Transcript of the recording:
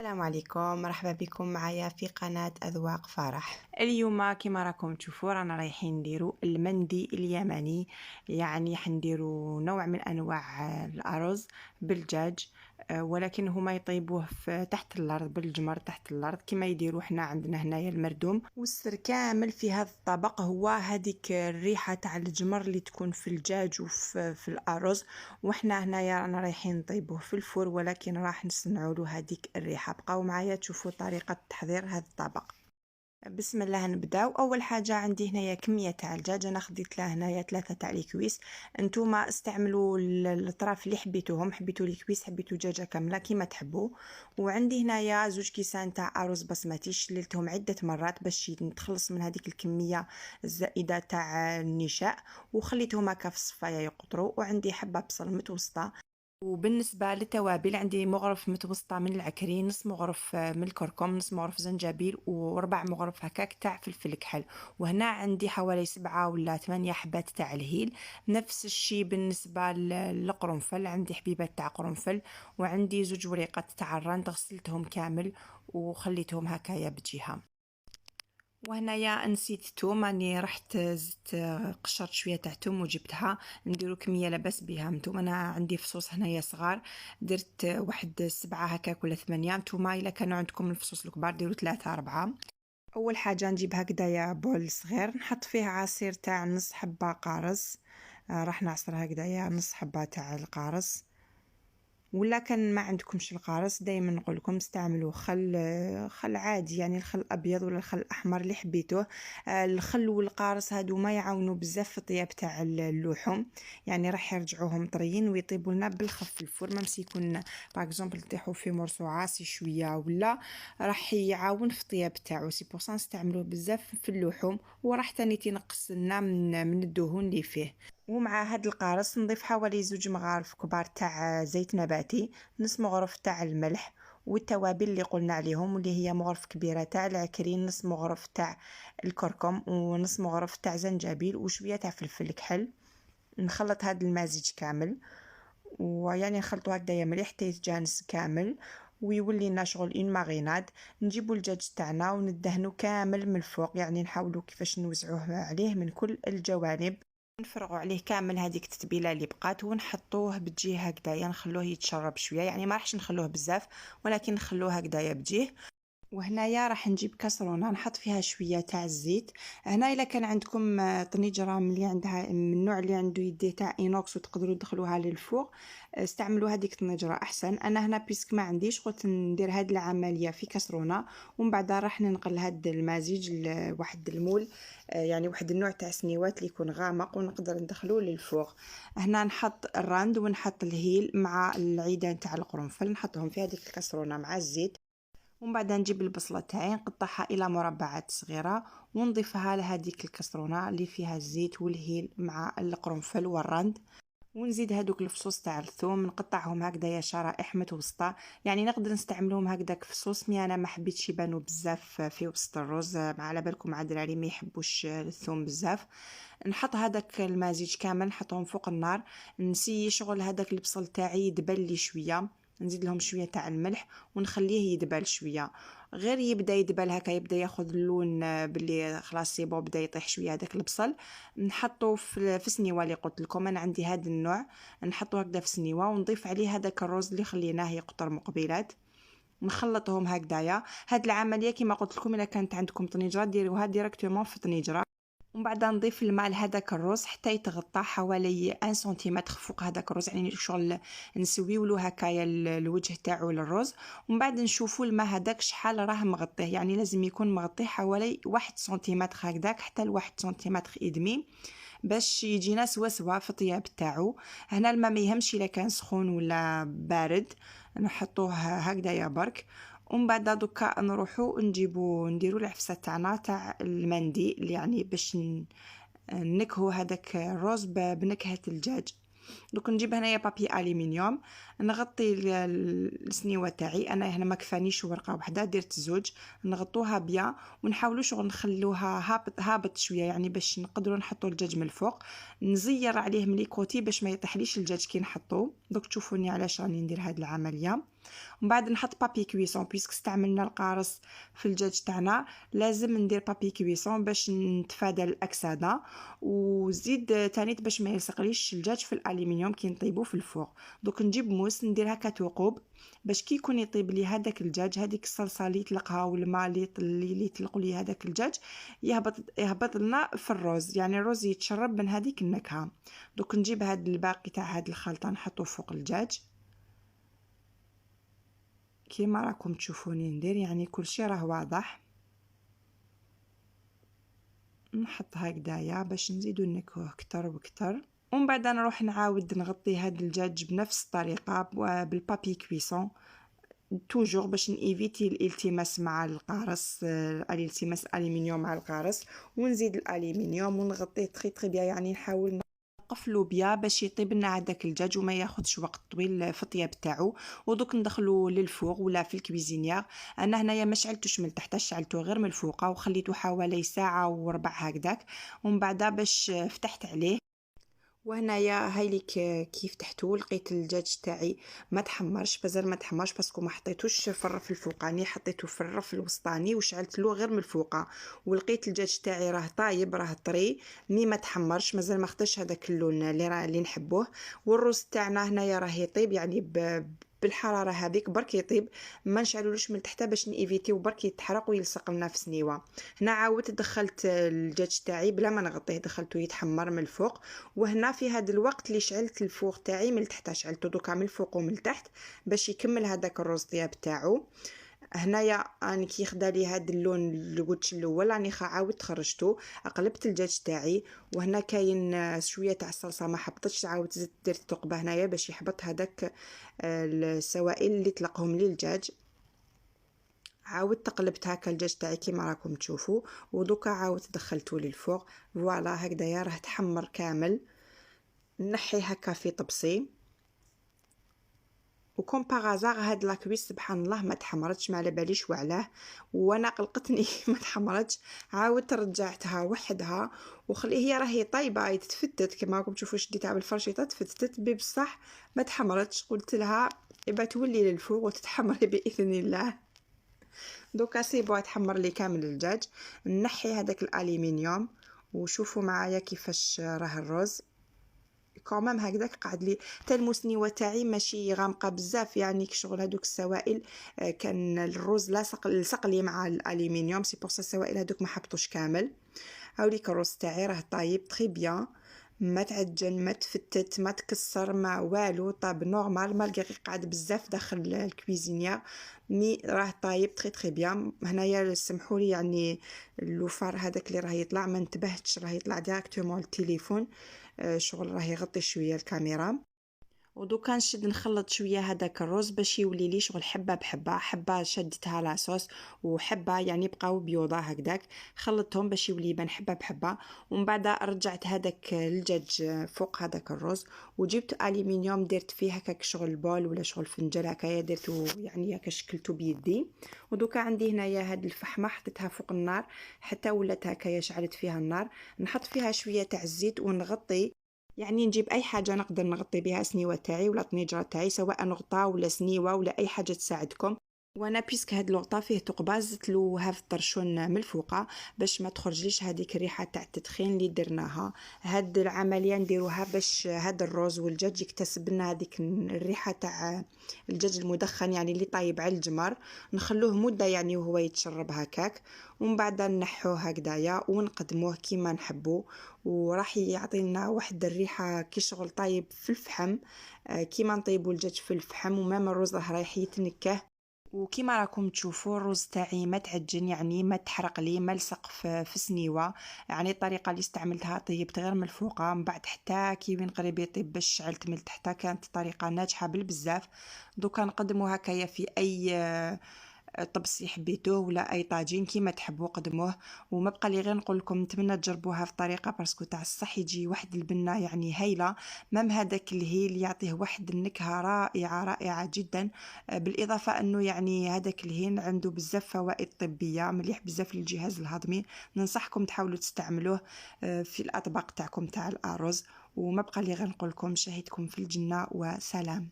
السلام عليكم، مرحبا بكم معايا في قناة أذواق فرح. اليوم كما راكم تشوفوا رانا رايحين نديرو المندي اليمني. يعني حنديرو نوع من انواع الارز بالدجاج، ولكن هما يطيبوه في تحت الارض بالجمر تحت الارض كما يديروا حنا عندنا هنايا المردوم. والسر كامل في هذا الطبق هو هذيك الريحه تاع الجمر اللي تكون في الدجاج وفي الارز. وحنا هنايا رانا رايحين نطيبوه في الفور، ولكن راح نصنعوا له هذيك الريحه. بقاو معايا تشوفوا طريقه تحضير هذا الطبق. بسم الله نبداو. اول حاجه عندي هنايا كميه تاع الدجاج، انا خديت له هنايا 3 تاع الكويس. نتوما استعملوا الاطراف اللي حبيتوهم، حبيتوا الكويس حبيتوا دجاجه كامله كيما تحبوا. وعندي هنايا 2 كيسان تاع ارز بسمتي، شللتهم عده مرات باش نتخلص من هذيك الكميه الزائده تاع النشاء، وخليتهم هكا في الصفايه يقطروا. وعندي حبه بصل متوسطه. وبالنسبة للتوابل عندي مغرف متوسطة من العكرين، نص مغرف من الكركم، نص مغرف زنجبيل، وربع مغرف هكاك تاع فلفل كحل. وهنا عندي حوالي 7 ولا 8 حبات تاع الهيل. نفس الشي بالنسبة للقرنفل، عندي حبيبات تاع قرنفل. وعندي 2 وريقات تاع الرند غسلتهم كامل وخليتهم هكايا بجهة. وهنايا نسيت الثوم، راني رحت زدت قشرت شويه تاع ثوم وجبتها. نديرو كميه لاباس بها. نتوما انا عندي فصوص هنايا صغار، درت واحد 7 هكاك ولا 8. نتوما الا كانوا عندكم الفصوص الكبار ديروا 3 4. اول حاجه نجيب هكذايا بول صغير نحط فيه عصير تاع نص حبه قارص. راح نعصر هكذايا نص حبه تاع القارص. ولا كان ما عندكمش القارص دائما نقول لكم استعملوا خل عادي، يعني الخل الابيض ولا الخل الاحمر اللي حبيتوه. الخل والقارص هادو ما يعاونوا بزاف في الطياب تاع اللحوم، يعني راح يرجعوهم طريين ويطيبوا لنا بالخف في الفور. ميم سي يكون باغ اكزومبل طيحوا في مرسو عاصي شويه ولا راح يعاون في الطياب تاعو. سي بور نستعملوه بزاف في اللحوم، وراح تاني تنقص لنا من الدهون اللي فيه. ومع هاد القارص نضيف حوالي 2 مغارف كبار تاع زيت نباتي، نص مغرف تاع الملح، والتوابل اللي قلنا عليهم واللي هي مغرف كبيره تاع العكرين، نص مغرف تاع الكركم، ونص مغرف تاع زنجبيل، وشويه تاع فلفل كحل. نخلط هاد المزيج كامل، ويعني نخلطو هكذايا مليح حتى يتجانس كامل ويولي لنا شغل اون ماريناد. نجيبو الدجاج تاعنا وندهنو كامل من الفوق، يعني نحاولوا كيفاش نوزعوه عليه من كل الجوانب. نفرغوا عليه كامل هذيك التتبيله اللي بقات، ونحطوه بجيه هكذايا، نخلوه يتشرب شويه، يعني ما راحش نخلوه بزاف ولكن نخلوه هكذايا بجيه. وهنايا راح نجيب كاسرونه نحط فيها شويه تاع الزيت. هنا الا كان عندكم طنجره من اللي عندها من النوع اللي عنده يديه تاع اينوكس وتقدروا تدخلوها للفوق، استعملوا هذيك الطنجره احسن. انا هنا بيسك ما عنديش قلت ندير هذه العمليه في كاسرونه، ومن بعد راح ننقل هذا المزيج لواحد المول، يعني واحد النوع تاع سنيوات اللي يكون غامق ونقدر ندخلوه للفوق. هنا نحط الراند ونحط الهيل مع العيدان تاع القرنفل، نحطهم في هذيك الكاسرونه مع الزيت. ومن بعد نجيب البصله تاعي نقطعها الى مربعات صغيره ونضيفها لهذيك الكسرونه اللي فيها الزيت والهيل مع القرنفل والرند. ونزيد هذوك الفصوص تاع الثوم نقطعهم هكذايا شرائح متوسطه، يعني نقدر نستعملهم هكذاك فصوص، مي انا ما حبيتش يبانوا بزاف في وسط الرز، على بالكم مع الدراري ما يحبوش الثوم بزاف. نحط هذاك المزيج كامل نحطهم فوق النار، نسي شغل هذاك البصل تاعي يدبل لي شويه، نزيد لهم شويه تاع الملح ونخليه يدبل شويه. غير يبدا يدبل هكا يبدا ياخذ اللون باللي خلاص سيبو بدا يطيح شويه هذاك البصل، نحطه في سنيوه اللي قلت لكم انا عندي هذا النوع. نحطه هكذا في سنيوه ونضيف عليه هذاك الرز اللي خليناه يقطر مقبلات، نخلطهم هكذايا. هاد العمليه كما قلت لكم الا كانت عندكم طنجره ديروها ديريكتومون في طنجره. ومن بعد نضيف الماء لهذاك الرز حتى يتغطى حوالي 1 سنتيمتر فوق هذاك الرز، يعني شغل نسويولو هكايا الوجه تاعو للرز. ومن بعد نشوفوا الماء هذاك شحال راه مغطيه، يعني لازم يكون مغطي حوالي 1 سنتيمتر هكذاك حتى ل1 سنتيمتر ادمي باش يجينا سوا في الطياب تاعو. هنا الماء ما يهمش الا كان سخون ولا بارد، نحطوه هكذايا برك. ومن بعد دوكا نروحو نجيبو نديرو العفسه تاعنا تاع المندي، اللي يعني باش نكهو هذاك الرز بنكهه الدجاج. دوك نجيب هنايا بابي الومنيوم نغطي السنيوه تاعي. انا هنا ما كفانيش ورقه وحده، درت زوج، نغطوها بيا ونحاولوا شغل نخلوها هابط شويه، يعني باش نقدروا نحطوا الدجاج من الفوق. نزير عليه من لي كوتي باش ما يطيحليش الدجاج كي نحطوه. دوك تشوفوني علاش راني ندير هذه العمليه. ومن بعد نحط بابي كويسون، بيسك استعملنا القارص في الدجاج تاعنا لازم ندير بابي كويسون باش نتفادى الاكسده. وزيد تانيت باش ما يلصقليش الدجاج في الالومنيوم كي نطيبوه في الفوق. دوك نجيب موس ندير هكا ثقوب باش كي يكون يطيب لي هذاك الدجاج، هذيك الصلصه اللي يطلقها والماء اللي يطلقوا لي هذاك الدجاج يهبط لنا في الروز، يعني الروز يتشرب من هذيك النكهه. دوك نجيب هذا الباقي تاع هذه الخلطه نحطه فوق الدجاج كيما راكم تشوفوني ندير، يعني كل شيء راه واضح. نحط هكذايا باش نزيدو نكهه اكثر واكثر. ومن بعد نروح نعاود نغطي هذا الدجاج بنفس الطريقه بالبابي كويسون توجور باش نيفيتي الالتماس مع القارص، الالتماس الالومنيوم مع القارص. ونزيد الالومنيوم ونغطيه تري بيان، يعني نحاول نقفلو بيا باش يطيب لنا هذاك الدجاج وما ياخذش وقت طويل في الطياب تاعو. ودوك ندخلو للفوغ ولا في الكويزينيير. انا هنايا ما شعلتوش من تحت، شعلته غير من الفوق وخليته حوالي ساعه وربع هكذاك. ومن بعد باش فتحت عليه، وهنايا هايليك كي فتحته لقيت الدجاج تاعي ما تحمرش، مازال ما تحمرش باسكو ما حطيتوش في الرف الفوقاني، حطيته في الرف الوسطاني وشعلت له غير من الفوقه. ولقيت الدجاج تاعي راه طايب، راه طري، مي ما تحمرش، مازال ما خداش هذاك اللون اللي نحبوه. والرز تاعنا هنايا راه يطيب يعني بالحراره هذيك برك يطيب، ما نشعلولوش من تحت باش نيفيتيو برك يتحرق ويلصق لنا في سنيوه. هنا عاودت دخلت الدجاج تاعي بلا ما نغطيه، دخلته يتحمر من الفوق. وهنا في هذا الوقت اللي شعلت الفوغ تاعي من تحت، شعلته دوكا من الفوق ومن تحت باش يكمل هذاك الرز طياب تاعو. هنايا راني كي خدا لي هذا اللون اللي قلت الاول راني عاودت خرجته، قلبت الدجاج تاعي. وهنا كاين شويه تاع الصلصه ما حبطتش، عاودت زدت درت ثقبه هنايا باش يحبط هذاك السوائل اللي طلقهم لي الدجاج. عاودت قلبت هكا الدجاج تاعي كيما راكم تشوفوا. ودوكا عاودت دخلته للفوق. فوالا هكذايا راه تحمر كامل. نحي هكا في طبسي. وكم باغازار هاد لاكويس سبحان الله ما تحمرتش، ما على باليش وعلاه، وانا قلقتني ما تحمرتش. عاودت رجعتها وحدها وخلي هي راهي طايبه تتفتت كما راكم تشوفوا، شديتها بالفرشيطه تفتت بصح ما تحمرتش. قلت لها يبقى تولي للفوق وتتحمر باذن الله. دوكا سي بو تحمر لي كامل الدجاج. نحي هذاك الالومنيوم وشوفوا معايا كيفاش راه الرز كومام هكذاك قعد لي حتى المسنيوه تاعي ماشي غامقه بزاف، يعني كشغل هذوك السوائل كان الرز لصق لي مع الالومنيوم، سي بور سا السوائل هذوك ما حبطوش كامل. هاوليك الرز تاعي راه طايب تري بيان، ما تعجن ما تفتت ما تكسر ما والو، طاب نورمال مالغري قعد بزاف داخل الكويزينيا، مي راه طايب تري بيان. هنايا سمحوا لي يعني اللوفار هذاك اللي راه يطلع ما انتبهتش، راه يطلع ديريكتومون التليفون، شغل راه يغطي شويه الكاميرا. ودوكا نشد نخلط شويه هذاك الرز باش يولي لي شغل حبه بحبه، حبه شدتها لاصوص وحبه يعني بقاو بيوضه هكذاك، خلطتهم باش يولي يبان حبه بحبه. ومن بعد رجعت هذاك الدجاج فوق هذاك الرز وجبت الومنيوم درت فيه هكاك شغل بول ولا شغل فنجان هكايا، درتو يعني هكا شكلته بيدي. ودوكا عندي هنايا هاد الفحمه حطيتها فوق النار حتى ولات هكايا، شعلت فيها النار، نحط فيها شويه تاع الزيت ونغطي، يعني نجيب اي حاجه نقدر نغطي بها سنيوه تاعي ولا طنيجره تاعي، سواء نغطا ولا سنيوه ولا اي حاجه تساعدكم. وانا بيسك هاد الغطا فيه ثقبه زدت له هاف الطرشون من الفوقه باش ما تخرجليش هذيك الريحه تاع التدخين اللي درناها. هاد العمليه نديروها باش هاد الرز والدجاج يكتسب لنا هذيك الريحه تاع الدجاج المدخن، يعني اللي طايب على الجمر، نخلوه مده يعني وهو يتشرب هكاك. ومن بعد نحوه هكذايا ونقدموه كيما نحبو، وراح يعطي لنا واحد الريحه كي شغل طايب في الفحم، كيما نطيبوا الدجاج في الفحم. ومام الرز راح يتنكه. وكما راكم تشوفوا الرز تاعي ما تعجن، يعني ما تحرق لي، ما لصق في سنيوه، يعني الطريقه اللي استعملتها طيبت غير من الفوقه، من بعد حتى كي وين قريب يطيب باش شعلت من تحت، كانت طريقه ناجحه بالبزاف. دوكا نقدموا هكايا في اي طبس اللي حبيتوه ولا اي طاجين كيما تحبوا قدموه. وما بقى لي غير نقول لكم نتمنى تجربوها في طريقه باسكو تاع الصح يجي واحد البنه يعني هايله. مام هذاك الهيل يعطيه واحد النكهه رائعه رائعه جدا. بالاضافه انه يعني هذاك الهيل عنده بزاف فوائد طبيه مليح بزاف للجهاز الهضمي. ننصحكم تحاولوا تستعملوه في الاطباق تاعكم تاع الارز. وما بقى لي غير نقول لكم شهيتكم في الجنه وسلام.